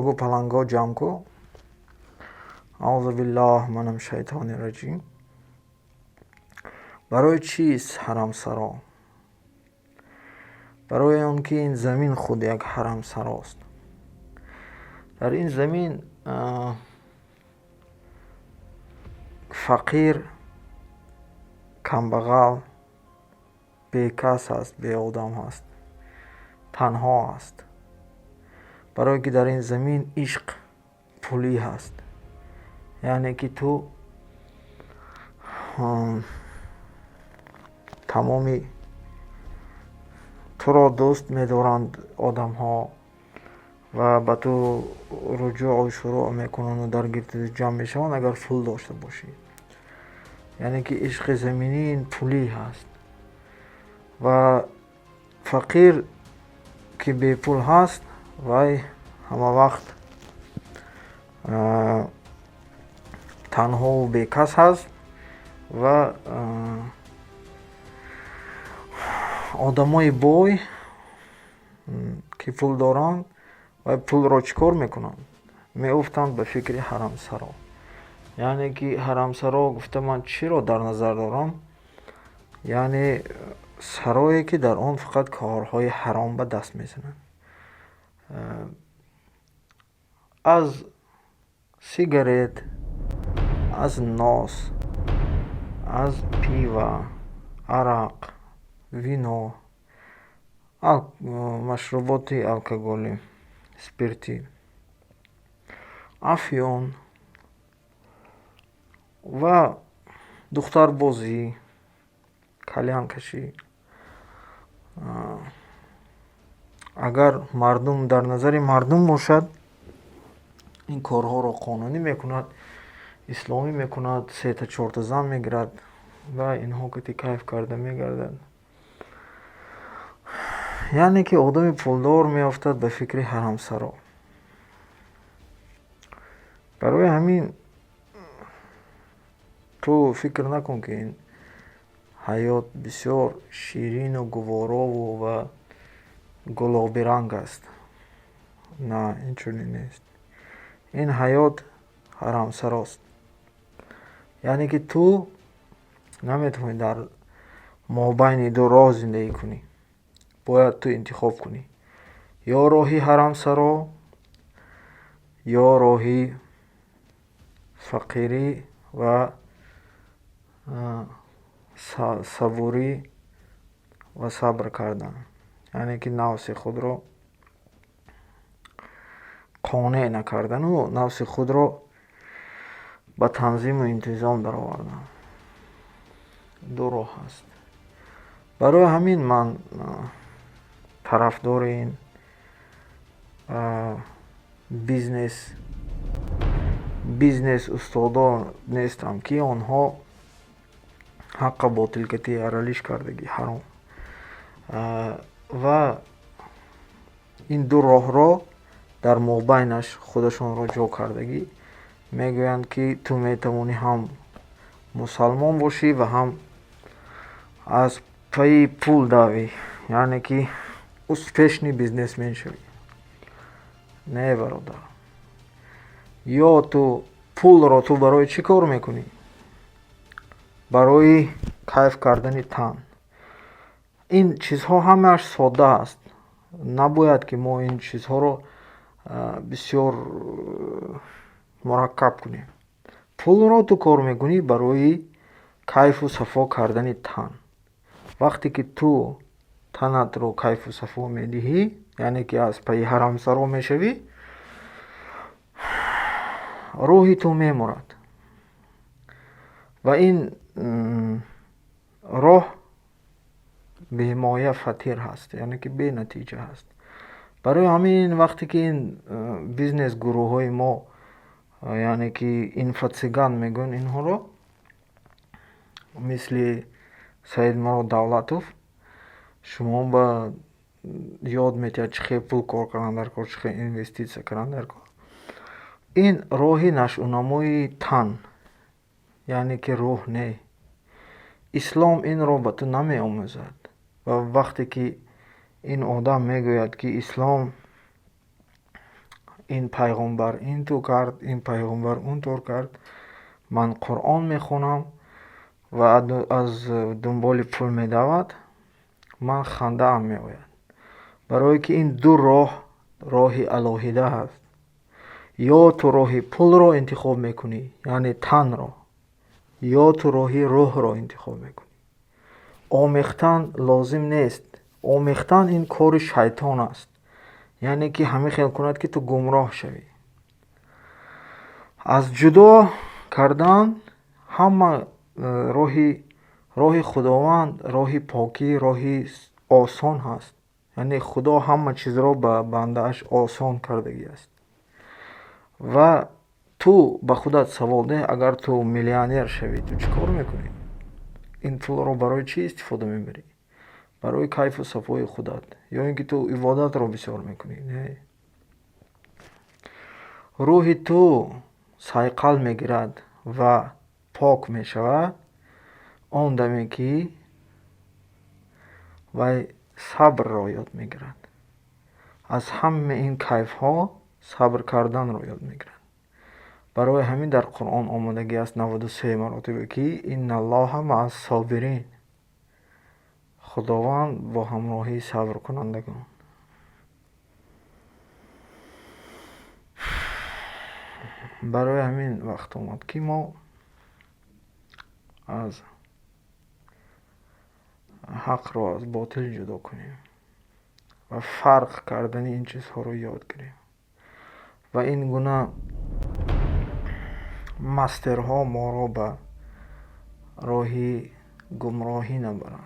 سگو پلنگا جمع کو. اعوذ بالله منم شیطان رجیم. برای چیست حرم سرا؟ برای آن که این زمین خود یک حرم سراست. در این زمین فقیر، کمبغل، بیکس است، بی آدم است، تنها است. برای که در این زمین عشق پولی هست. یعنی که تو تمامی تو را دوست می‌دارند آدم ها و به تو رجوع و شروع میکنند و در گرد جمع میشوند اگر پول داشته باشی. یعنی که عشق زمینی این پولی هست و فقیر که بی پول هست وای همه وقت تنها و بیکس هست و آدمای بای که پول دارند و پول را چیکار میکنند؟ میافتند به فکر حرم سرا. یعنی که حرم سرا گفته من چی را در نظر دارم؟ یعنی سرایی که در آن فقط کارهای حرام به دست میزنند. از سیگارت، از ناس، از پیوه، عرق، وینو، مشروبات الکلی، سپیرتی، افیون و دختر بازی، کلیان کشی. اگر مردم در نظر مردم باشد این کارها را قانونی میکند، اسلامی میکند، 3 تا 4 تا زن میگیرد و اینها که کیف کرده میگردند. یعنی که آدم پولدار میافتد به فکر حرم سرا. برای همین تو فکر نکن که این حیات بسیار شیرین و گوارا و گلابی رنگ است. نه، اینچنین نیست. این حیات حرم سراست. یعنی که تو نمیتونی در مابین دو راه زندگی کنی. باید تو انتخاب کنی یا راهی حرم سرا یا راهی فقیری و صبوری و صبر کردن. یعنی که نفس خود را قانع نکردن و نفس خود را به تنظیم و انتظام در آوردن. دو راه هست. برای همین من طرفدار این بیزنس استادان نیستم که آنها حق باطل کتی ارلیش کردگی حرام و این دو راه را در مابینش خودشون را جا کردگی میگویند که تو میتوانی هم مسلمان باشی و هم از پای پول دوی. یعنی که успешний бизнесмен شوی. نه برادر. یا تو پول را تو برای چی کار میکنی؟ برای کیف کردن تن. این چیزها همه‌اش ساده است. نباید که ما این چیزها رو بسیار مرکب کنیم. پول را تو کار میکنی برای کیف و صفا کردن تن. وقتی که تو تنت رو کیف و صفا میدهی، یعنی که از پای حرم سرا میشوی، روحی تو میمرد و این راه بی‌مایه فطیر هست. یعنی که بی نتیجه هست. برای همین وقتی که این بیزنس گروه های ما یعنی که این فتسگان میگن اینها رو مثل سید مراد دولتوف شما با یاد میتید چه پول کار کردن در کار، چه اینوستیسیا کردن در کار. این راهی نشونموی تن یعنی که روح نه. اسلام این رو به تو نمی آموزد و وقتی که این آدم میگوید که اسلام این پیغمبر این تو کرد، این پیغمبر اون طور کرد. من قرآن میخونم و از دنبال پول میدود، من خنده هم میآید. برای که این دو راه علاهیده هست. یا تو راه پول را انتخاب میکنی، یعنی تن را، یا تو راه روح را انتخاب میکنی. آمیختن لازم نیست. آمیختن این کار شیطان است، یعنی که همه خیال کند که تو گمراه شوی. از جدا کردن همه راه خداوند، راه پاکی، راه آسان هست. یعنی خدا همه چیز را به بنده اش آسان کردگی است. و تو به خودت سوال ده، اگر تو میلیونر شوی تو چی کار میکنی؟ این پول را برای چی استفاده میبری؟ برای کیف و صفای خودت، یا اینکه تو عبادت را بسیار میکنی؟ نه. روح تو سایقل میگیرد و پاک میشود آن دمی که وی صبر را یاد میگیرد. از همه این کیف ها صبر کردن را یاد میگیرد. برای همین در قرآن آمدگی است 93 مراتبه که ان الله مع الصابرین، خداوند با همراهی صبر کنندگان. برای همین وقت آمد که ما از حق را از باطل جدا کنیم و فرق کردن این چیزها رو یاد گیریم و این گونه مسترها ما را به راهی گمراهی نبرند.